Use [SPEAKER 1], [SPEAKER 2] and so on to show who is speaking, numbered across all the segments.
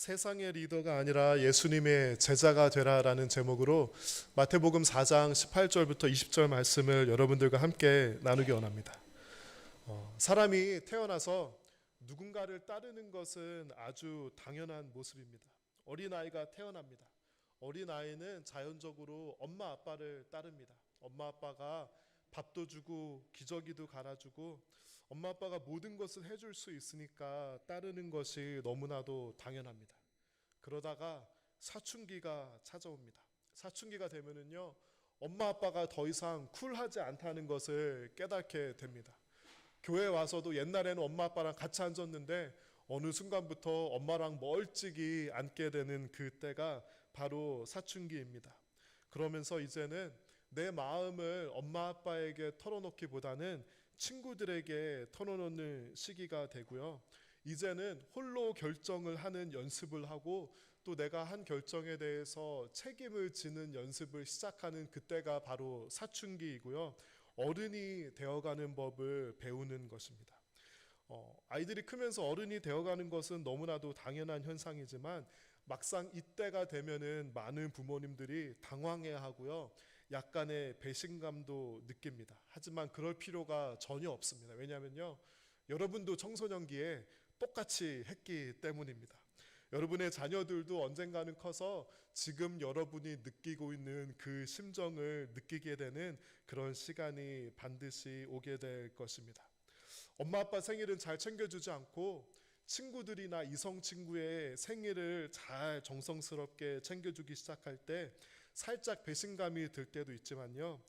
[SPEAKER 1] 세상의 리더가 아니라 예수님의 제자가 되라라는 제목으로 마태복음 4장 18절부터 20절 말씀을 여러분들과 함께 나누기 원합니다. 사람이 태어나서 누군가를 따르는 것은 아주 당연한 모습입니다. 어린아이가 태어납니다. 어린아이는 자연적으로 엄마 아빠를 따릅니다. 엄마 아빠가 밥도 주고 기저귀도 갈아주고 엄마 아빠가 모든 것을 해줄 수 있으니까 따르는 것이 너무나도 당연합니다. 그러다가 사춘기가 찾아옵니다. 사춘기가 되면은요, 엄마 아빠가 더 이상 쿨하지 않다는 것을 깨닫게 됩니다. 교회 와서도 옛날에는 엄마 아빠랑 같이 앉았는데 어느 순간부터 엄마랑 멀찍이 앉게 되는 그때가 바로 사춘기입니다. 그러면서 이제는 내 마음을 엄마 아빠에게 털어놓기보다는 친구들에게 털어놓는 시기가 되고요. 이제는 홀로 결정을 하는 연습을 하고 또 내가 한 결정에 대해서 책임을 지는 연습을 시작하는 그때가 바로 사춘기이고요. 어른이 되어가는 법을 배우는 것입니다. 아이들이 크면서 어른이 되어가는 것은 너무나도 당연한 현상이지만 막상 이때가 되면은 많은 부모님들이 당황해하고요. 약간의 배신감도 느낍니다. 하지만 그럴 필요가 전혀 없습니다. 왜냐하면요, 여러분도 청소년기에 똑같이 했기 때문입니다. 여러분의 자녀들도 언젠가는 커서 지금 여러분이 느끼고 있는 그 심정을 느끼게 되는 그런 시간이 반드시 오게 될 것입니다. 엄마 아빠 생일은 잘 챙겨주지 않고 친구들이나 이성 친구의 생일을 잘 정성스럽게 챙겨주기 시작할 때 살짝 배신감이 들 때도 있지만요,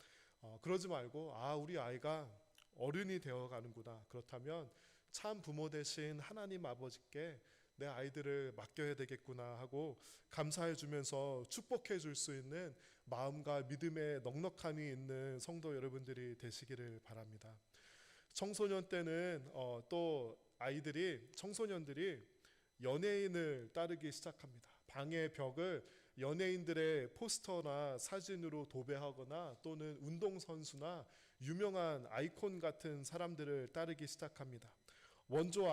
[SPEAKER 1] 그러지 말고 우리 아이가 어른이 되어가는구나, 그렇다면 참 부모 되신 하나님 아버지께 내 아이들을 맡겨야 되겠구나 하고 감사해 주면서 축복해 줄 수 있는 마음과 믿음의 넉넉함이 있는 성도 여러분들이 되시기를 바랍니다. 청소년 때는 또 청소년들이 연예인을 따르기 시작합니다. 방의 벽을 연예인들의 포스터나 사진으로 도배하거나 또는 운동선수나 유명한 아이콘 같은 사람들을 따르기 시작합니다. 원조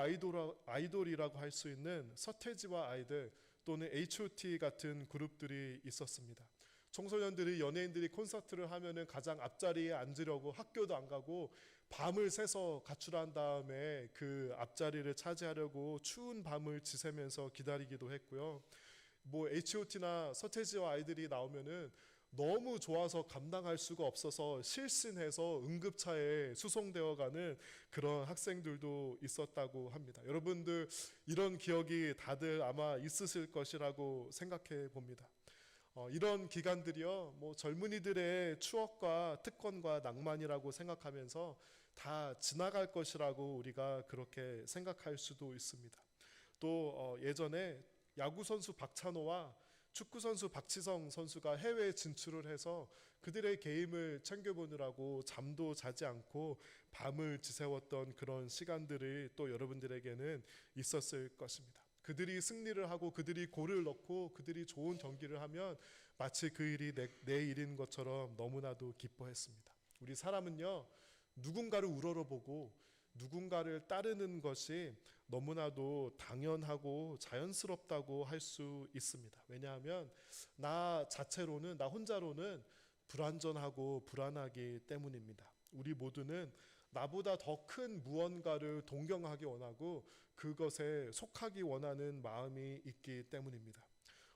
[SPEAKER 1] 아이돌이라고 할 수 있는 서태지와 아이들 또는 H.O.T 같은 그룹들이 있었습니다. 청소년들이 연예인들이 콘서트를 하면은 가장 앞자리에 앉으려고 학교도 안 가고 밤을 새서 가출한 다음에 그 앞자리를 차지하려고 추운 밤을 지새면서 기다리기도 했고요. H.O.T나 서태지와 아이들이 나오면은 너무 좋아서 감당할 수가 없어서 실신해서 응급차에 수송되어가는 그런 학생들도 있었다고 합니다. 여러분들 이런 기억이 다들 아마 있으실 것이라고 생각해 봅니다. 이런 기간들이요, 젊은이들의 추억과 특권과 낭만이라고 생각하면서 다 지나갈 것이라고 우리가 그렇게 생각할 수도 있습니다. 또 예전에 야구 선수 박찬호와 축구 선수 박지성 선수가 해외에 진출을 해서 그들의 게임을 챙겨보느라고 잠도 자지 않고 밤을 지새웠던 그런 시간들이 또 여러분들에게는 있었을 것입니다. 그들이 승리를 하고 그들이 골을 넣고 그들이 좋은 경기를 하면 마치 그 일이 내 일인 것처럼 너무나도 기뻐했습니다. 우리 사람은요, 누군가를 우러러보고 누군가를 따르는 것이 너무나도 당연하고 자연스럽다고 할 수 있습니다. 왜냐하면 나 혼자로는 불완전하고 불안하기 때문입니다. 우리 모두는 나보다 더 큰 무언가를 동경하기 원하고 그것에 속하기 원하는 마음이 있기 때문입니다.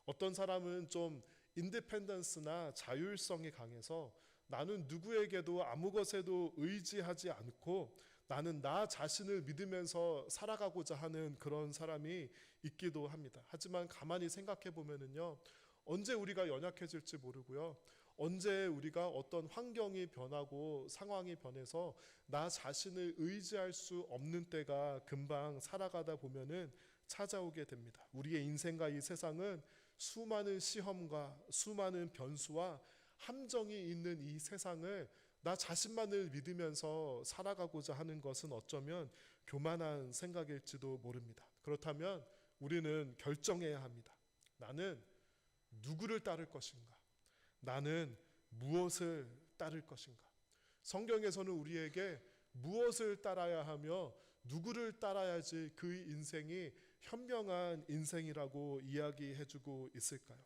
[SPEAKER 1] 어떤 사람은 좀 인디펜던스나 자율성이 강해서 나는 누구에게도 아무 것에도 의지하지 않고 나는 나 자신을 믿으면서 살아가고자 하는 그런 사람이 있기도 합니다. 하지만 가만히 생각해 보면은요, 언제 우리가 연약해질지 모르고요, 언제 우리가 어떤 환경이 변하고 상황이 변해서 나 자신을 의지할 수 없는 때가 금방 살아가다 보면은 찾아오게 됩니다. 우리의 인생과 이 세상은 수많은 시험과 수많은 변수와 함정이 있는 이 세상을 나 자신만을 믿으면서 살아가고자 하는 것은 어쩌면 교만한 생각일지도 모릅니다. 그렇다면 우리는 결정해야 합니다. 나는 누구를 따를 것인가? 나는 무엇을 따를 것인가? 성경에서는 우리에게 무엇을 따라야 하며 누구를 따라야지 그 인생이 현명한 인생이라고 이야기해주고 있을까요?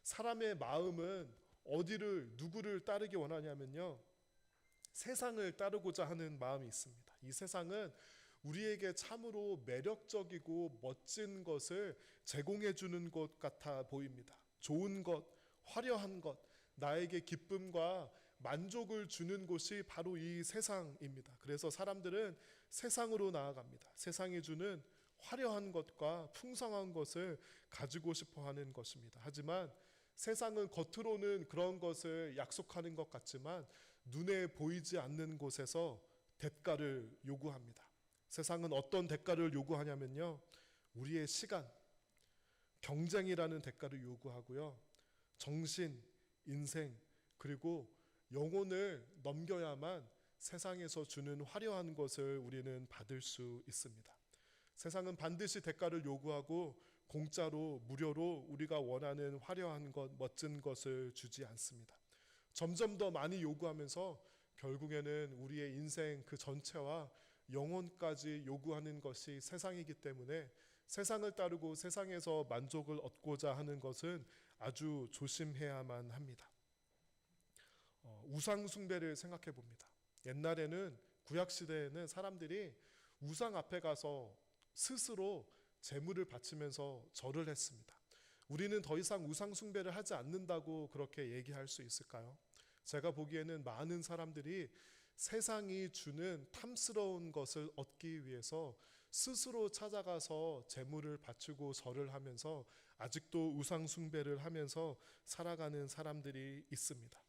[SPEAKER 1] 사람의 마음은 누구를 따르기 원하냐면요, 세상을 따르고자 하는 마음이 있습니다. 이 세상은 우리에게 참으로 매력적이고 멋진 것을 제공해 주는 것 같아 보입니다. 좋은 것, 화려한 것, 나에게 기쁨과 만족을 주는 곳이 바로 이 세상입니다. 그래서 사람들은 세상으로 나아갑니다. 세상이 주는 화려한 것과 풍성한 것을 가지고 싶어 하는 것입니다. 하지만 세상은 겉으로는 그런 것을 약속하는 것 같지만 눈에 보이지 않는 곳에서 대가를 요구합니다. 세상은 어떤 대가를 요구하냐면요, 우리의 시간, 경쟁이라는 대가를 요구하고요, 정신, 인생, 그리고 영혼을 넘겨야만 세상에서 주는 화려한 것을 우리는 받을 수 있습니다. 세상은 반드시 대가를 요구하고 공짜로, 무료로 우리가 원하는 화려한 것, 멋진 것을 주지 않습니다. 점점 더 많이 요구하면서 결국에는 우리의 인생 그 전체와 영혼까지 요구하는 것이 세상이기 때문에 세상을 따르고 세상에서 만족을 얻고자 하는 것은 아주 조심해야만 합니다. 우상 숭배를 생각해 봅니다. 옛날에는, 구약 시대에는 사람들이 우상 앞에 가서 스스로 제물을 바치면서 절을 했습니다. 우리는 더 이상 우상 숭배를 하지 않는다고 그렇게 얘기할 수 있을까요? 제가 보기에는 많은 사람들이 세상이 주는 탐스러운 것을 얻기 위해서 스스로 찾아가서 제물을 바치고 절을 하면서 아직도 우상 숭배를 하면서 살아가는 사람들이 있습니다.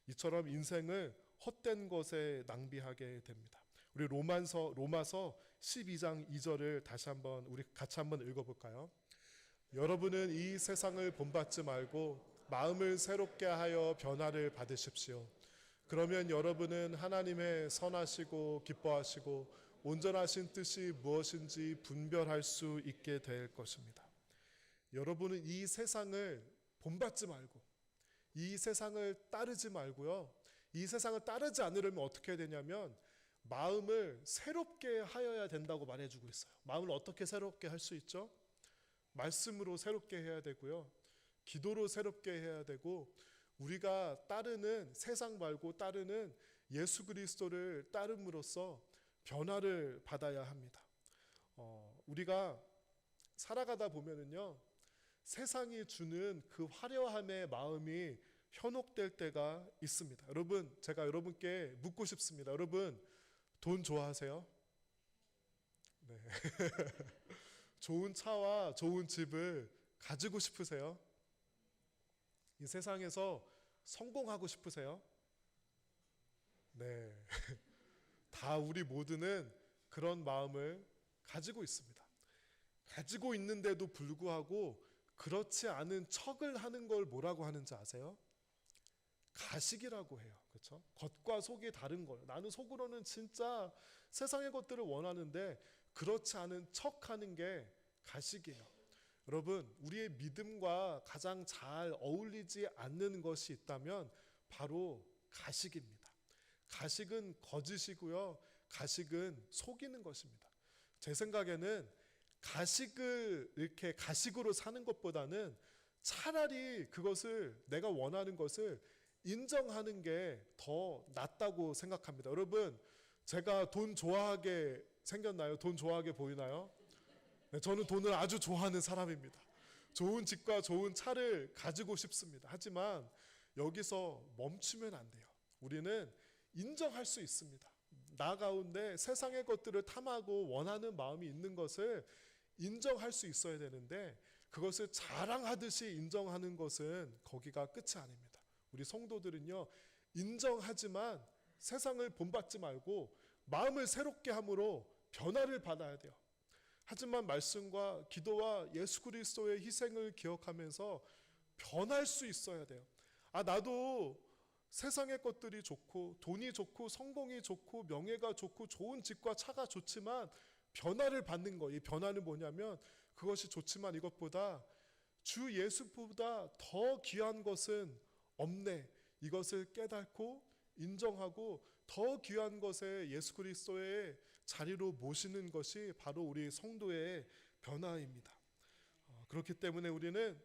[SPEAKER 1] 이처럼 인생을 헛된 것에 낭비하게 됩니다. 우리 로마서 12장 2절을 다시 한번 우리 같이 한번 읽어볼까요? 여러분은 이 세상을 본받지 말고 마음을 새롭게 하여 변화를 받으십시오. 그러면 여러분은 하나님의 선하시고 기뻐하시고 온전하신 뜻이 무엇인지 분별할 수 있게 될 것입니다. 여러분은 이 세상을 본받지 말고, 이 세상을 따르지 말고요, 이 세상을 따르지 않으려면 어떻게 해야 되냐면 마음을 새롭게 하여야 된다고 말해주고 있어요. 마음을 어떻게 새롭게 할 수 있죠? 말씀으로 새롭게 해야 되고요, 기도로 새롭게 해야 되고, 우리가 따르는 세상 말고 따르는 예수 그리스도를 따름으로써 변화를 받아야 합니다. 우리가 살아가다 보면은요, 세상이 주는 그 화려함의 마음이 현혹될 때가 있습니다. 여러분, 제가 여러분께 묻고 싶습니다. 여러분, 돈 좋아하세요? 네. 좋은 차와 좋은 집을 가지고 싶으세요? 이 세상에서 성공하고 싶으세요? 네. 다 우리 모두는 그런 마음을 가지고 있습니다. 가지고 있는데도 불구하고 그렇지 않은 척을 하는 걸 뭐라고 하는지 아세요? 가식이라고 해요. 그렇죠? 겉과 속이 다른 거예요. 나는 속으로는 진짜 세상의 것들을 원하는데 그렇지 않은 척하는 게 가식이에요. 여러분, 우리의 믿음과 가장 잘 어울리지 않는 것이 있다면 바로 가식입니다. 가식은 거짓이고요, 가식은 속이는 것입니다. 제 생각에는 가식을 이렇게 가식으로 사는 것보다는 차라리 그것을, 내가 원하는 것을 인정하는 게 더 낫다고 생각합니다. 여러분, 제가 돈 좋아하게 생겼나요? 돈 좋아하게 보이나요? 네, 저는 돈을 아주 좋아하는 사람입니다. 좋은 집과 좋은 차를 가지고 싶습니다. 하지만 여기서 멈추면 안 돼요. 우리는 인정할 수 있습니다. 나 가운데 세상의 것들을 탐하고 원하는 마음이 있는 것을 인정할 수 있어야 되는데, 그것을 자랑하듯이 인정하는 것은 거기가 끝이 아닙니다. 우리 성도들은요, 인정하지만 세상을 본받지 말고 마음을 새롭게 함으로 변화를 받아야 돼요. 하지만 말씀과 기도와 예수 그리스도의 희생을 기억하면서 변할 수 있어야 돼요. 나도 세상의 것들이 좋고 돈이 좋고 성공이 좋고 명예가 좋고 좋은 집과 차가 좋지만 변화를 받는 거, 이 변화는 뭐냐면 그것이 좋지만 이것보다 주 예수보다 더 귀한 것은 없네, 이것을 깨닫고 인정하고 더 귀한 것에 예수 그리스도의 자리로 모시는 것이 바로 우리 성도의 변화입니다. 그렇기 때문에 우리는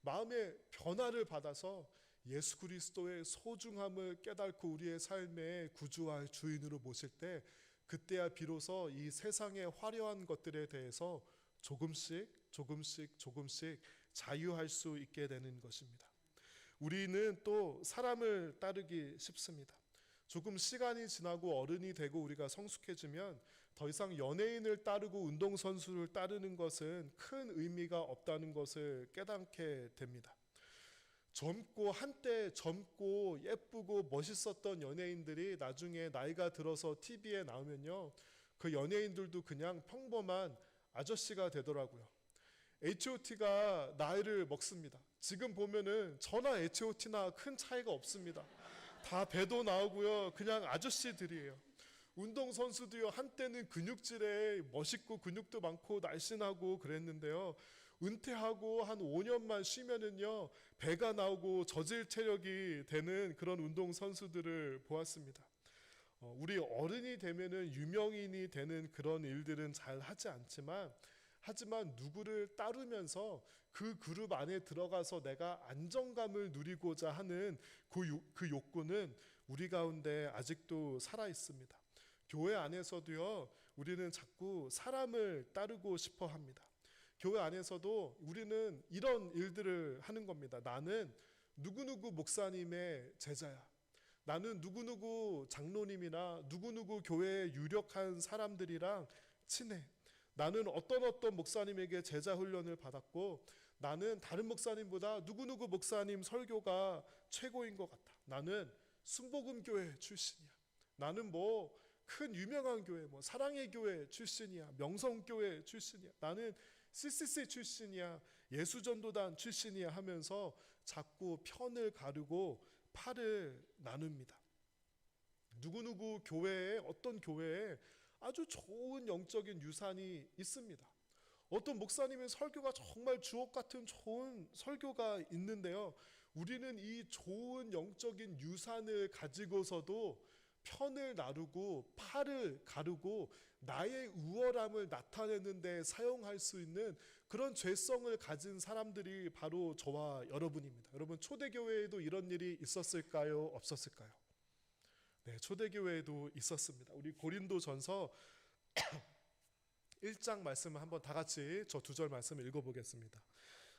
[SPEAKER 1] 마음의 변화를 받아서 예수 그리스도의 소중함을 깨닫고 우리의 삶의 구주와 주인으로 모실 때, 그때야 비로소 이 세상의 화려한 것들에 대해서 조금씩 자유할 수 있게 되는 것입니다. 우리는 또 사람을 따르기 쉽습니다. 조금 시간이 지나고 어른이 되고 우리가 성숙해지면 더 이상 연예인을 따르고 운동선수를 따르는 것은 큰 의미가 없다는 것을 깨닫게 됩니다. 한때 젊고 예쁘고 멋있었던 연예인들이 나중에 나이가 들어서 TV에 나오면요, 그 연예인들도 그냥 평범한 아저씨가 되더라고요. H.O.T가 나이를 먹습니다. 지금 보면은 저나 H.O.T나 큰 차이가 없습니다. 다 배도 나오고요, 그냥 아저씨들이에요. 운동선수도요, 한때는 근육질에 멋있고 근육도 많고 날씬하고 그랬는데요, 은퇴하고 한 5년만 쉬면은요, 배가 나오고 저질 체력이 되는 그런 운동선수들을 보았습니다. 우리 어른이 되면은 유명인이 되는 그런 일들은 잘 하지 않지만, 하지만 누구를 따르면서 그 그룹 안에 들어가서 내가 안정감을 누리고자 하는 그 욕구는 우리 가운데 아직도 살아 있습니다. 교회 안에서도요, 우리는 자꾸 사람을 따르고 싶어 합니다. 교회 안에서도 우리는 이런 일들을 하는 겁니다. 나는 누구누구 목사님의 제자야. 나는 누구누구 장로님이나 누구누구 교회의 유력한 사람들이랑 친해. 나는 어떤 목사님에게 제자 훈련을 받았고, 나는 다른 목사님보다 누구누구 목사님 설교가 최고인 것 같아. 나는 순복음교회 출신이야. 나는 큰 유명한 교회, 사랑의 교회 출신이야. 명성교회 출신이야. 나는 CCC 출신이야. 예수전도단 출신이야 하면서 자꾸 편을 가르고 팔을 나눕니다. 누구누구 교회에, 어떤 교회에 아주 좋은 영적인 유산이 있습니다. 어떤 목사님의 설교가 정말 주옥 같은 좋은 설교가 있는데요, 우리는 이 좋은 영적인 유산을 가지고서도 편을 나누고 팔을 가르고 나의 우월함을 나타내는 데 사용할 수 있는 그런 죄성을 가진 사람들이 바로 저와 여러분입니다. 여러분, 초대교회에도 이런 일이 있었을까요? 없었을까요? 네, 초대교회에도 있었습니다. 우리 고린도전서 1장 말씀을 한번 다 같이 저 2절 말씀을 읽어보겠습니다.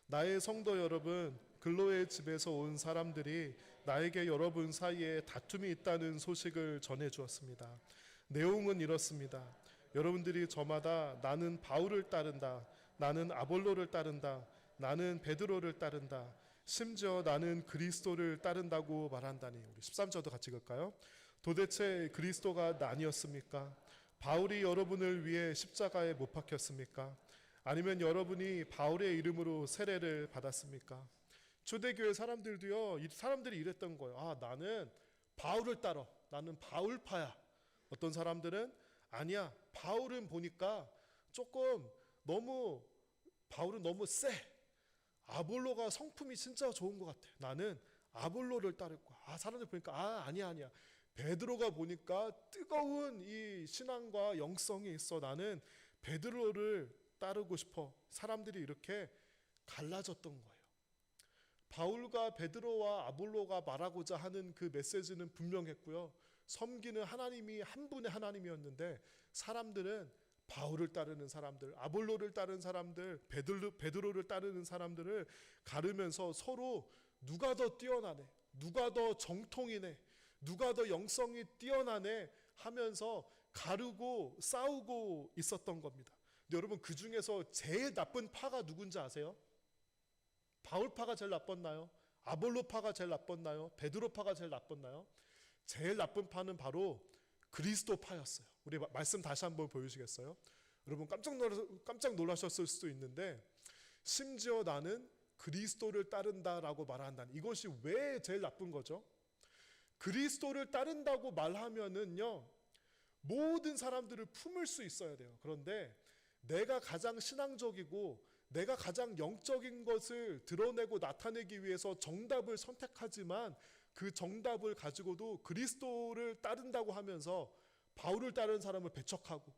[SPEAKER 1] 나의 성도 여러분, 글로의 집에서 온 사람들이 나에게 여러분 사이에 다툼이 있다는 소식을 전해 주었습니다. 내용은 이렇습니다. 여러분들이 저마다 나는 바울을 따른다, 나는 아볼로를 따른다, 나는 베드로를 따른다, 심지어 나는 그리스도를 따른다고 말한다니. 우리 13절도 같이 읽을까요? 도대체 그리스도가 나뉘었습니까? 바울이 여러분을 위해 십자가에 못 박혔습니까? 아니면 여러분이 바울의 이름으로 세례를 받았습니까? 초대교회 사람들도요, 이 사람들이 이랬던 거예요. 나는 바울을 따라. 나는 바울파야. 어떤 사람들은 아니야, 바울은 보니까 바울은 너무 세. 아볼로가 성품이 진짜 좋은 것 같아. 나는 아볼로를 따를 거야. 사람들 보니까 아니야. 베드로가 보니까 뜨거운 이 신앙과 영성이 있어. 나는 베드로를 따르고 싶어. 사람들이 이렇게 갈라졌던 거예요. 바울과 베드로와 아볼로가 말하고자 하는 그 메시지는 분명했고요, 섬기는 하나님이 한 분의 하나님이었는데, 사람들은 바울을 따르는 사람들, 아볼로를 따르는 사람들, 베드로를 따르는 사람들을 가르면서 서로 누가 더 뛰어나네, 누가 더 정통이네, 누가 더 영성이 뛰어나네 하면서 가르고 싸우고 있었던 겁니다. 근데 여러분, 그 중에서 제일 나쁜 파가 누군지 아세요? 바울파가 제일 나빴나요? 아볼로파가 제일 나빴나요? 베드로파가 제일 나빴나요? 제일 나쁜 파는 바로 그리스도파였어요. 우리 말씀 다시 한번 보여주시겠어요? 여러분, 깜짝 놀라셨을 수도 있는데, 심지어 나는 그리스도를 따른다라고 말한다는 이것이 왜 제일 나쁜 거죠? 그리스도를 따른다고 말하면은요, 모든 사람들을 품을 수 있어야 돼요. 그런데 내가 가장 신앙적이고 내가 가장 영적인 것을 드러내고 나타내기 위해서 정답을 선택하지만, 그 정답을 가지고도 그리스도를 따른다고 하면서 바울을 따르는 사람을 배척하고,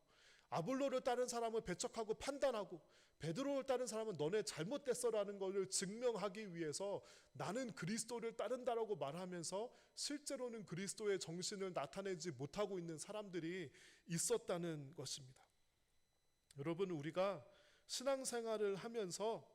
[SPEAKER 1] 아볼로를 따른 사람은 배척하고 판단하고 베드로를 따른 사람은 너네 잘못됐어라는 것을 증명하기 위해서 나는 그리스도를 따른다라고 말하면서 실제로는 그리스도의 정신을 나타내지 못하고 있는 사람들이 있었다는 것입니다. 여러분, 우리가 신앙생활을 하면서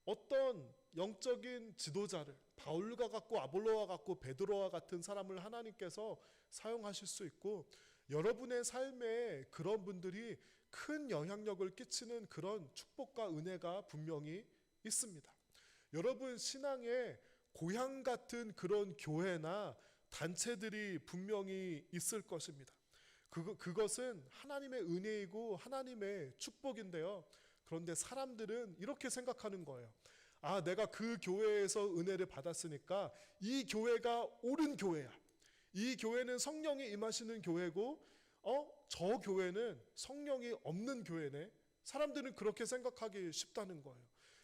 [SPEAKER 1] 어떤 영적인 지도자를 바울과 같고 아볼로와 같고 베드로와 같은 사람을 하나님께서 사용하실 수 있고, 여러분의 삶에 그런 분들이 큰 영향력을 끼치는 그런 축복과 은혜가 분명히 있습니다. 여러분 신앙에 고향 같은 그런 교회나 단체들이 분명히 있을 것입니다. 그것은 하나님의 은혜이고 하나님의 축복인데요. 그런데 사람들은 이렇게 생각하는 거예요. 아, 내가 그 교회에서 은혜를 받았으니까 이 교회가 옳은 교회야. 이 교회는 성령이 임하시는 교회고 저 교회는 성령이 없는 교회네. 사람들은 그렇게 생각하기 쉽다는 거예요.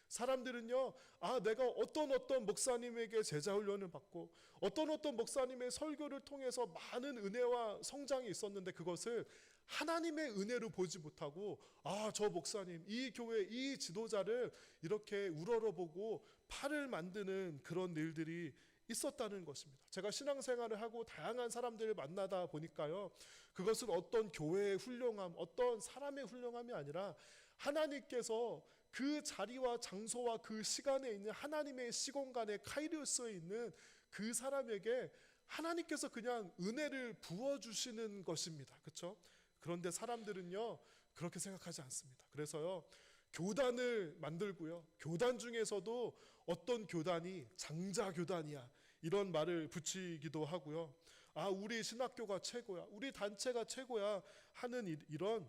[SPEAKER 1] 사람들은요, 아, 내가 어떤 목사님에게 제자 훈련을 받고 어떤 목사님의 설교를 통해서 많은 은혜와 성장이 있었는데 그것을 하나님의 은혜로 보지 못하고, 아, 저 목사님, 이 교회, 이 지도자를 이렇게 우러러보고 팔을 만드는 그런 일들이 있었다는 것입니다. 제가 신앙생활을 하고 다양한 사람들을 만나다 보니까요, 그것은 어떤 교회의 훌륭함, 어떤 사람의 훌륭함이 아니라 하나님께서 그 자리와 장소와 그 시간에 있는 하나님의 시공간에 카이로스에 있는 그 사람에게 하나님께서 그냥 은혜를 부어주시는 것입니다. 그렇죠? 그런데 사람들은요, 그렇게 생각하지 않습니다. 그래서요, 교단을 만들고요, 교단 중에서도 어떤 교단이 장자교단이야 이런 말을 붙이기도 하고요. 아, 우리 신학교가 최고야, 우리 단체가 최고야 하는 이런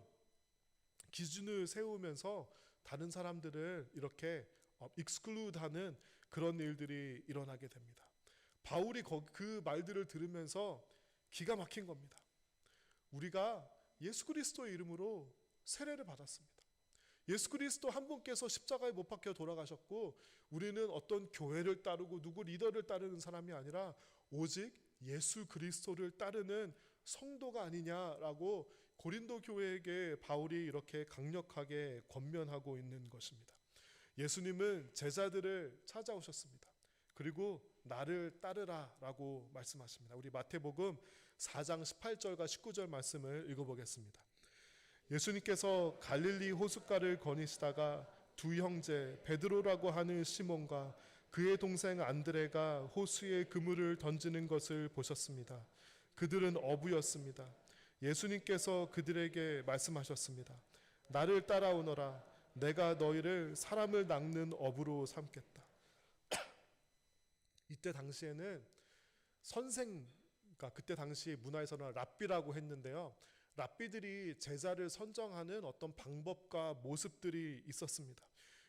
[SPEAKER 1] 기준을 세우면서 다른 사람들을 이렇게 익스클루드하는 그런 일들이 일어나게 됩니다. 바울이 그 말들을 들으면서 기가 막힌 겁니다. 우리가 예수 그리스도의 이름으로 세례를 받았습니다. 예수 그리스도 한 분께서 십자가에 못 박혀 돌아가셨고, 우리는 어떤 교회를 따르고 누구 리더를 따르는 사람이 아니라 오직 예수 그리스도를 따르는 성도가 아니냐라고 고린도 교회에게 바울이 이렇게 강력하게 권면하고 있는 것입니다. 예수님은 제자들을 찾아오셨습니다. 그리고 나를 따르라 라고 말씀하십니다. 우리 마태복음 4장 18절과 19절 말씀을 읽어보겠습니다. 예수님께서 갈릴리 호숫가를 거니시다가 두 형제 베드로라고 하는 시몬과 그의 동생 안드레가 호수에 그물을 던지는 것을 보셨습니다. 그들은 어부였습니다. 예수님께서 그들에게 말씀하셨습니다. 나를 따라오너라. 내가 너희를 사람을 낚는 어부로 삼겠다. 이때 당시에는 그러니까 그때 당시 문화에서는 랍비라고 했는데요, 랍비들이 제자를 선정하는 어떤 방법과 모습들이 있었습니다.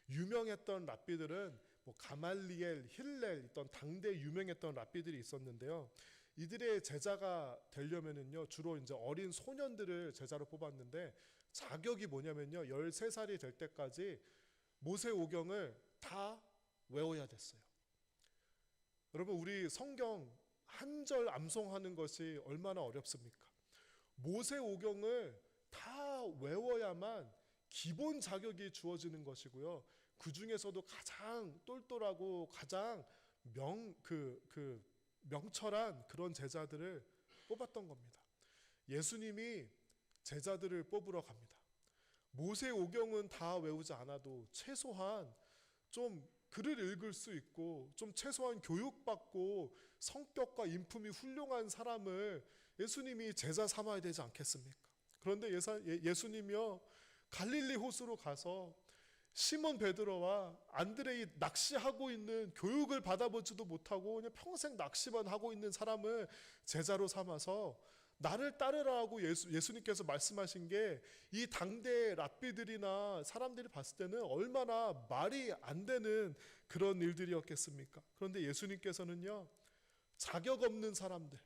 [SPEAKER 1] 유명했던 랍비들은 가말리엘, 힐렐, 있던 당대 유명했던 랍비들이 있었는데요, 이들의 제자가 되려면은요, 주로 이제 어린 소년들을 제자로 뽑았는데, 자격이 뭐냐면요, 13살이 될 때까지 모세오경을 다 외워야 됐어요. 여러분, 우리 성경 한 절 암송하는 것이 얼마나 어렵습니까? 모세오경을 다 외워야만 기본 자격이 주어지는 것이고요, 그 중에서도 가장 똘똘하고 가장 명철한 그런 제자들을 뽑았던 겁니다. 예수님이 제자들을 뽑으러 갑니다. 모세오경은 다 외우지 않아도 최소한 좀 글을 읽을 수 있고 좀 최소한 교육받고 성격과 인품이 훌륭한 사람을 예수님이 제자 삼아야 되지 않겠습니까? 그런데 예수님이요, 갈릴리 호수로 가서 시몬 베드로와 안드레이 낚시하고 있는, 교육을 받아보지도 못하고 그냥 평생 낚시만 하고 있는 사람을 제자로 삼아서 나를 따르라고 예수님께서 말씀하신 게 이 당대 랍비들이나 사람들이 봤을 때는 얼마나 말이 안 되는 그런 일들이었겠습니까? 그런데 예수님께서는요, 자격 없는 사람들,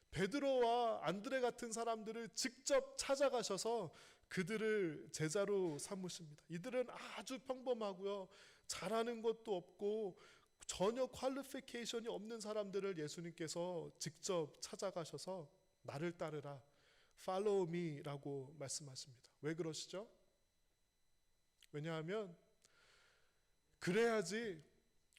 [SPEAKER 1] 베드로와 안드레 같은 사람들을 직접 찾아가셔서 그들을 제자로 삼으십니다. 이들은 아주 평범하고요, 잘하는 것도 없고 전혀 퀄리피케이션이 없는 사람들을 예수님께서 직접 찾아가셔서 나를 따르라, Follow me라고 말씀하십니다. 왜 그러시죠? 왜냐하면 그래야지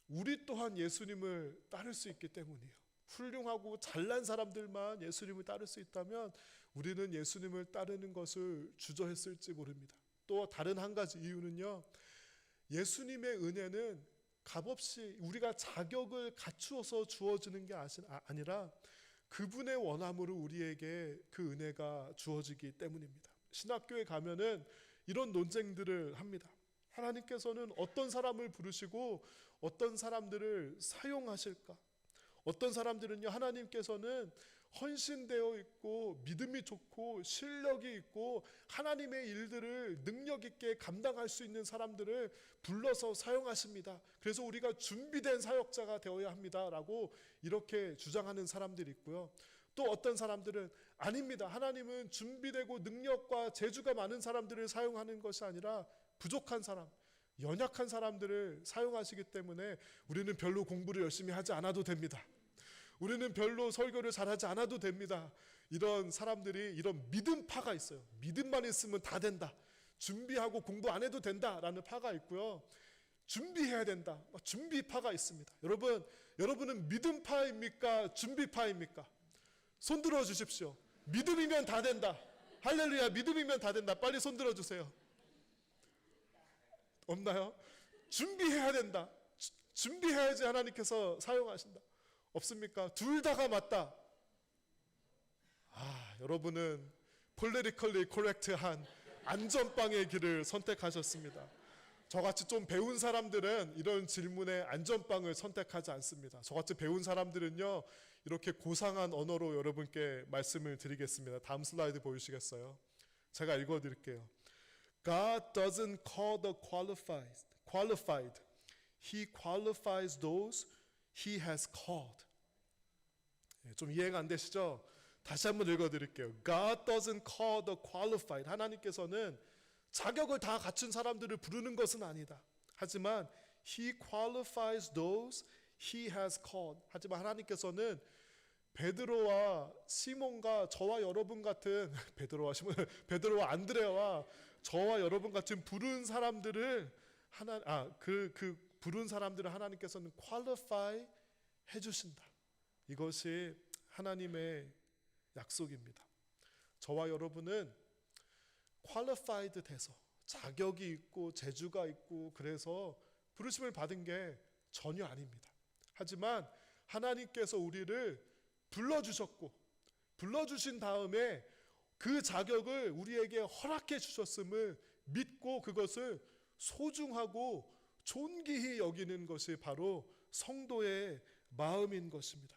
[SPEAKER 1] 우리 또한 예수님을 따를 수 있기 때문이에요. 훌륭하고 잘난 사람들만 예수님을 따를 수 있다면 우리는 예수님을 따르는 것을 주저했을지 모릅니다. 또 다른 한 가지 이유는요, 예수님의 은혜는 값없이 우리가 자격을 갖추어서 주어지는 게 아니라 그분의 원함으로 우리에게 그 은혜가 주어지기 때문입니다. 신학교에 가면은 이런 논쟁들을 합니다. 하나님께서는 어떤 사람을 부르시고 어떤 사람들을 사용하실까? 어떤 사람들은요, 하나님께서는 헌신되어 있고 믿음이 좋고 실력이 있고 하나님의 일들을 능력 있게 감당할 수 있는 사람들을 불러서 사용하십니다. 그래서 우리가 준비된 사역자가 되어야 합니다 라고 이렇게 주장하는 사람들이 있고요. 또 어떤 사람들은 아닙니다. 하나님은 준비되고 능력과 재주가 많은 사람들을 사용하는 것이 아니라 부족한 사람, 연약한 사람들을 사용하시기 때문에 우리는 별로 공부를 열심히 하지 않아도 됩니다. 우리는 별로 설교를 잘하지 않아도 됩니다. 이런 사람들이, 이런 믿음파가 있어요. 믿음만 있으면 다 된다. 준비하고 공부 안 해도 된다라는 파가 있고요. 준비해야 된다. 준비파가 있습니다. 여러분은 믿음파입니까? 준비파입니까? 손 들어 주십시오. 믿음이면 다 된다. 할렐루야, 믿음이면 다 된다. 빨리 손 들어 주세요. 없나요? 준비해야 된다. 준비해야지 하나님께서 사용하신다. 없습니까? 둘 다가 맞다. 여러분은 politically correct한 안전빵의 길을 선택하셨습니다. 저같이 좀 배운 사람들은 이런 질문에 안전빵을 선택하지 않습니다. 저같이 배운 사람들은요, 이렇게 고상한 언어로 여러분께 말씀을 드리겠습니다. 다음 슬라이드 보이시겠어요? 제가 읽어드릴게요. God doesn't call the qualified. He qualifies those He has called. 좀 이해가 안 되시죠? 다시 한번 읽어드릴게요. God doesn't call the qualified. 하나님께서는 자격을 다 갖춘 사람들을 부르는 것은 아니다. 하지만 He qualifies those He has called. 하지만 하나님께서는 베드로와 시몬과 저와 여러분 같은 베드로와 안드레와 저와 여러분 같은 부른 사람들을 부른 사람들을 하나님께서는 qualify 해주신다. 이것이 하나님의 약속입니다. 저와 여러분은 qualified 돼서 자격이 있고 재주가 있고 그래서 부르심을 받은 게 전혀 아닙니다. 하지만 하나님께서 우리를 불러주셨고 불러주신 다음에 그 자격을 우리에게 허락해 주셨음을 믿고 그것을 소중하고 존귀히 여기는 것이 바로 성도의 마음인 것입니다.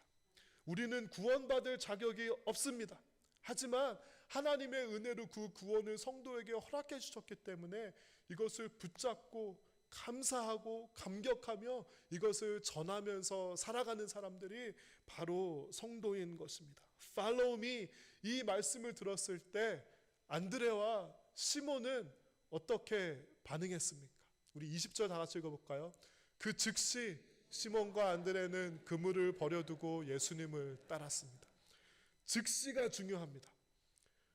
[SPEAKER 1] 우리는 구원받을 자격이 없습니다. 하지만 하나님의 은혜로 그 구원을 성도에게 허락해 주셨기 때문에 이것을 붙잡고 감사하고 감격하며 이것을 전하면서 살아가는 사람들이 바로 성도인 것입니다. Follow me, 이 말씀을 들었을 때 안드레와 시몬은 어떻게 반응했습니까? 우리 20절 다 같이 읽어볼까요? 그 즉시 시몬과 안드레는 그물을 버려두고 예수님을 따랐습니다. 즉시가 중요합니다.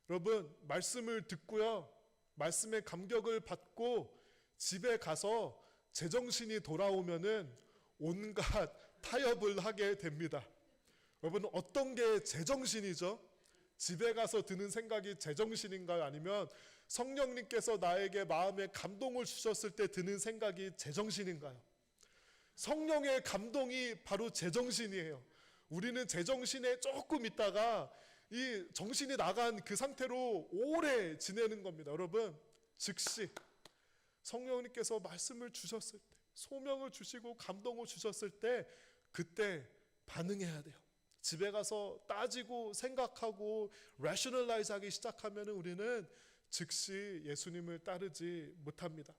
[SPEAKER 1] 여러분, 말씀을 듣고요, 말씀의 감격을 받고 집에 가서 제정신이 돌아오면은 온갖 타협을 하게 됩니다. 여러분, 어떤 게 제정신이죠? 집에 가서 드는 생각이 제정신인가요? 아니면 성령님께서 나에게 마음에 감동을 주셨을 때 드는 생각이 제정신인가요? 성령의 감동이 바로 제정신이에요. 우리는 제정신에 조금 있다가 이 정신이 나간 그 상태로 오래 지내는 겁니다. 여러분, 즉시 성령님께서 말씀을 주셨을 때, 소명을 주시고 감동을 주셨을 때 그때 반응해야 돼요. 집에 가서 따지고 생각하고 rationalize 하기 시작하면 우리는 즉시 예수님을 따르지 못합니다.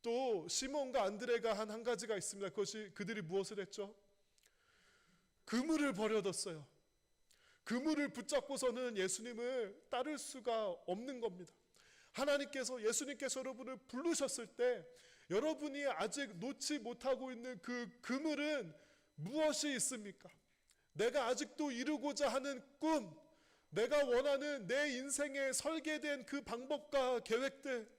[SPEAKER 1] 또 시몬과 안드레가 한 가지가 있습니다. 그것이 그들이 무엇을 했죠? 그물을 버려뒀어요. 그물을 붙잡고서는 예수님을 따를 수가 없는 겁니다. 예수님께서 여러분을 부르셨을 때 여러분이 아직 놓지 못하고 있는 그 그물은 무엇이 있습니까? 내가 아직도 이루고자 하는 꿈, 내가 원하는 내 인생에 설계된 그 방법과 계획들,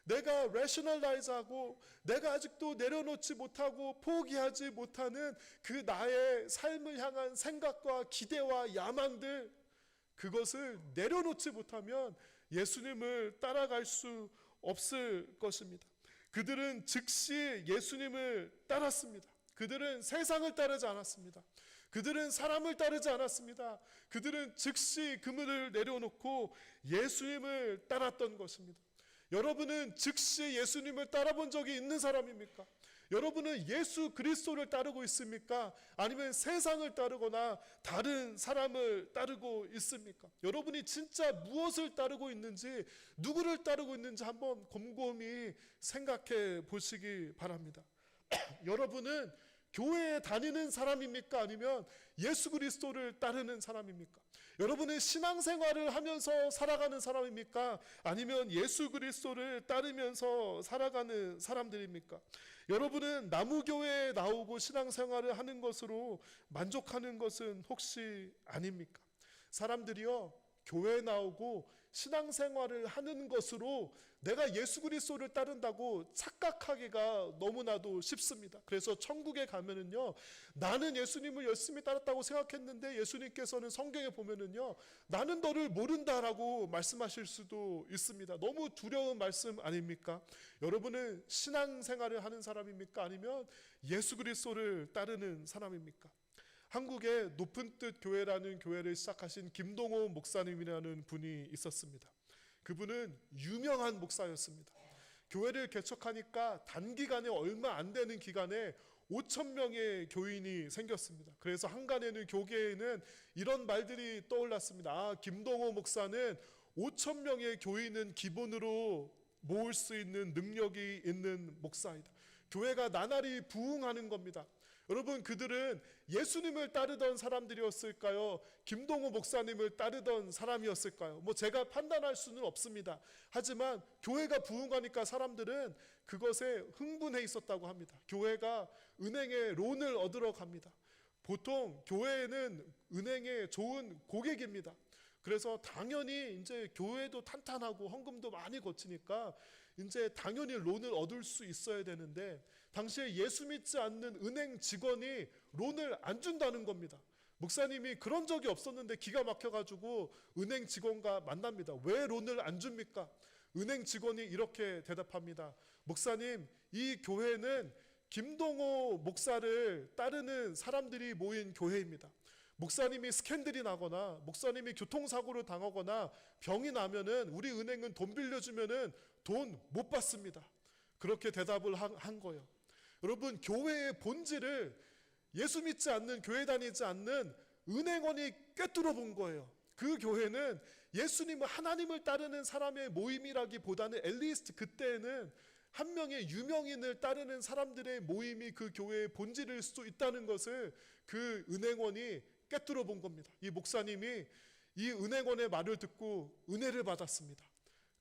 [SPEAKER 1] 내가 레셔널라이즈하고 내가 아직도 내려놓지 못하고 포기하지 못하는 그 나의 삶을 향한 생각과 기대와 야망들, 그것을 내려놓지 못하면 예수님을 따라갈 수 없을 것입니다. 그들은 즉시 예수님을 따랐습니다. 그들은 세상을 따르지 않았습니다. 그들은 사람을 따르지 않았습니다. 그들은 즉시 그물을 내려놓고 예수님을 따랐던 것입니다. 여러분은 즉시 예수님을 따라본 적이 있는 사람입니까? 여러분은 예수 그리스도를 따르고 있습니까? 아니면 세상을 따르거나 다른 사람을 따르고 있습니까? 여러분이 진짜 무엇을 따르고 있는지, 누구를 따르고 있는지 한번 곰곰이 생각해 보시기 바랍니다. 여러분은 교회에 다니는 사람입니까? 아니면 예수 그리스도를 따르는 사람입니까? 여러분은 신앙생활을 하면서 살아가는 사람입니까? 아니면 예수 그리스도를 따르면서 살아가는 사람들입니까? 여러분은 나무교회에 나오고 신앙생활을 하는 것으로 만족하는 것은 혹시 아닙니까? 사람들이요, 교회에 나오고 신앙생활을 하는 것으로 내가 예수 그리스도를 따른다고 착각하기가 너무나도 쉽습니다. 그래서 천국에 가면은요, 나는 예수님을 열심히 따랐다고 생각했는데 예수님께서는 성경에 보면은요, 나는 너를 모른다라고 말씀하실 수도 있습니다. 너무 두려운 말씀 아닙니까? 여러분은 신앙생활을 하는 사람입니까? 아니면 예수 그리스도를 따르는 사람입니까? 한국의 높은 뜻 교회라는 교회를 시작하신 김동호 목사님이라는 분이 있었습니다. 그분은 유명한 목사였습니다. 교회를 개척하니까 단기간에 얼마 안 되는 기간에 5,000명의 교인이 생겼습니다. 그래서 한간에는 교계에는 이런 말들이 떠올랐습니다. 아, 김동호 목사는 5,000명의 교인은 기본으로 모을 수 있는 능력이 있는 목사이다. 교회가 나날이 부흥하는 겁니다. 여러분, 그들은 예수님을 따르던 사람들이었을까요? 김동호 목사님을 따르던 사람이었을까요? 제가 판단할 수는 없습니다. 하지만 교회가 부흥하니까 사람들은 그것에 흥분해 있었다고 합니다. 교회가 은행에 론을 얻으러 갑니다. 보통 교회는 은행에 좋은 고객입니다. 그래서 당연히 이제 교회도 탄탄하고 헌금도 많이 거치니까 이제 당연히 론을 얻을 수 있어야 되는데, 당시에 예수 믿지 않는 은행 직원이 론을 안 준다는 겁니다. 목사님이 그런 적이 없었는데 기가 막혀가지고 은행 직원과 만납니다. 왜 론을 안 줍니까? 은행 직원이 이렇게 대답합니다. 목사님, 이 교회는 김동호 목사를 따르는 사람들이 모인 교회입니다. 목사님이 스캔들이 나거나 목사님이 교통사고를 당하거나 병이 나면은 우리 은행은 돈 빌려주면은 돈 못 받습니다. 그렇게 대답을 한 거예요. 여러분, 교회의 본질을 예수 믿지 않는, 교회 다니지 않는 은행원이 꿰뚫어 본 거예요. 그 교회는 예수님을, 하나님을 따르는 사람의 모임이라기보다는 앨리스트 그때는 한 명의 유명인을 따르는 사람들의 모임이 그 교회의 본질일 수도 있다는 것을 그 은행원이 꿰뚫어 본 겁니다. 이 목사님이 이 은행원의 말을 듣고 은혜를 받았습니다.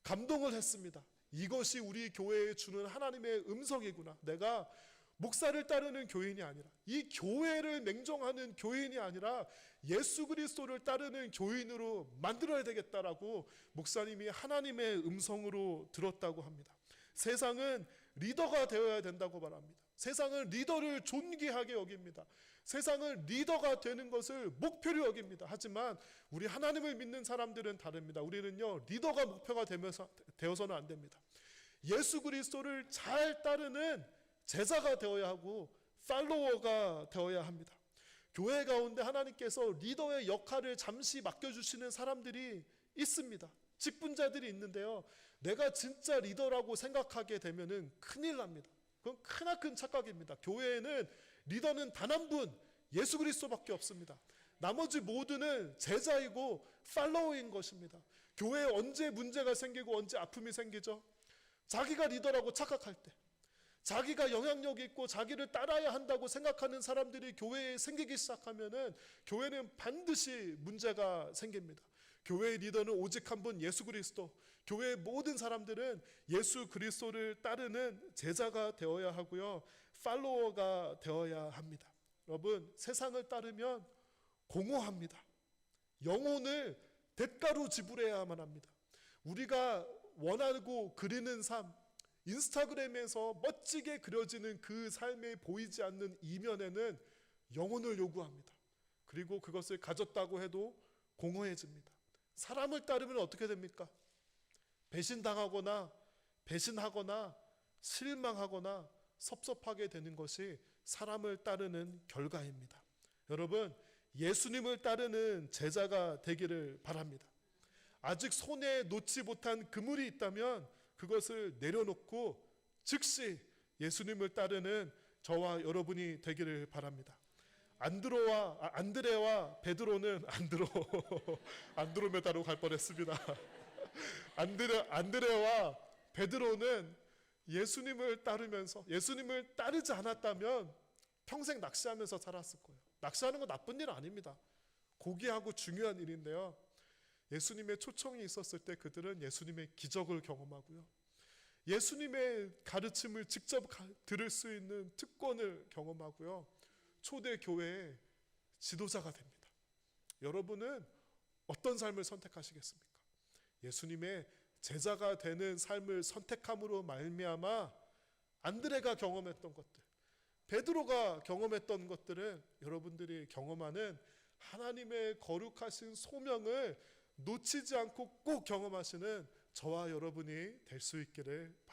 [SPEAKER 1] 감동을 했습니다. 이것이 우리 교회에 주는 하나님의 음성이구나. 내가 목사를 따르는 교인이 아니라, 이 교회를 맹종하는 교인이 아니라 예수 그리스도를 따르는 교인으로 만들어야 되겠다라고 목사님이 하나님의 음성으로 들었다고 합니다. 세상은 리더가 되어야 된다고 말합니다. 세상은 리더를 존귀하게 여깁니다. 세상은 리더가 되는 것을 목표로 여깁니다. 하지만 우리 하나님을 믿는 사람들은 다릅니다. 우리는요, 리더가 목표가 되어서는 안 됩니다. 예수 그리스도를 잘 따르는 제자가 되어야 하고 팔로워가 되어야 합니다. 교회 가운데 하나님께서 리더의 역할을 잠시 맡겨주시는 사람들이 있습니다. 직분자들이 있는데요, 내가 진짜 리더라고 생각하게 되면은 큰일 납니다. 그건 크나큰 착각입니다. 교회에는 리더는 단 한 분, 예수 그리스도밖에 없습니다. 나머지 모두는 제자이고 팔로워인 것입니다. 교회에 언제 문제가 생기고 언제 아픔이 생기죠? 자기가 리더라고 착각할 때, 자기가 영향력이 있고 자기를 따라야 한다고 생각하는 사람들이 교회에 생기기 시작하면은 교회는 반드시 문제가 생깁니다. 교회의 리더는 오직 한 분, 예수 그리스도. 교회의 모든 사람들은 예수 그리스도를 따르는 제자가 되어야 하고요, 팔로워가 되어야 합니다. 여러분, 세상을 따르면 공허합니다. 영혼을 대가로 지불해야만 합니다. 우리가 원하고 그리는 삶, 인스타그램에서 멋지게 그려지는 그 삶에 보이지 않는 이면에는 영혼을 요구합니다. 그리고 그것을 가졌다고 해도 공허해집니다. 사람을 따르면 어떻게 됩니까? 배신당하거나 배신하거나 실망하거나 섭섭하게 되는 것이 사람을 따르는 결과입니다. 여러분, 예수님을 따르는 제자가 되기를 바랍니다. 아직 손에 놓지 못한 그물이 있다면 그것을 내려놓고 즉시 예수님을 따르는 저와 여러분이 되기를 바랍니다. 안드레와 베드로는 안드로메다로 갈 뻔했습니다. 안드레와 베드로는 예수님을 따르면서, 예수님을 따르지 않았다면 평생 낚시하면서 살았을 거예요. 낚시하는 건 나쁜 일 아닙니다. 고귀하고 중요한 일인데요, 예수님의 초청이 있었을 때 그들은 예수님의 기적을 경험하고요, 예수님의 가르침을 직접 들을 수 있는 특권을 경험하고요, 초대 교회의 지도자가 됩니다. 여러분은 어떤 삶을 선택하시겠습니까? 예수님의 제자가 되는 삶을 선택함으로 말미암아 안드레가 경험했던 것들, 베드로가 경험했던 것들은 여러분들이 경험하는 하나님의 거룩하신 소명을 놓치지 않고 꼭 경험하시는 저와 여러분이 될 수 있기를 바랍니다.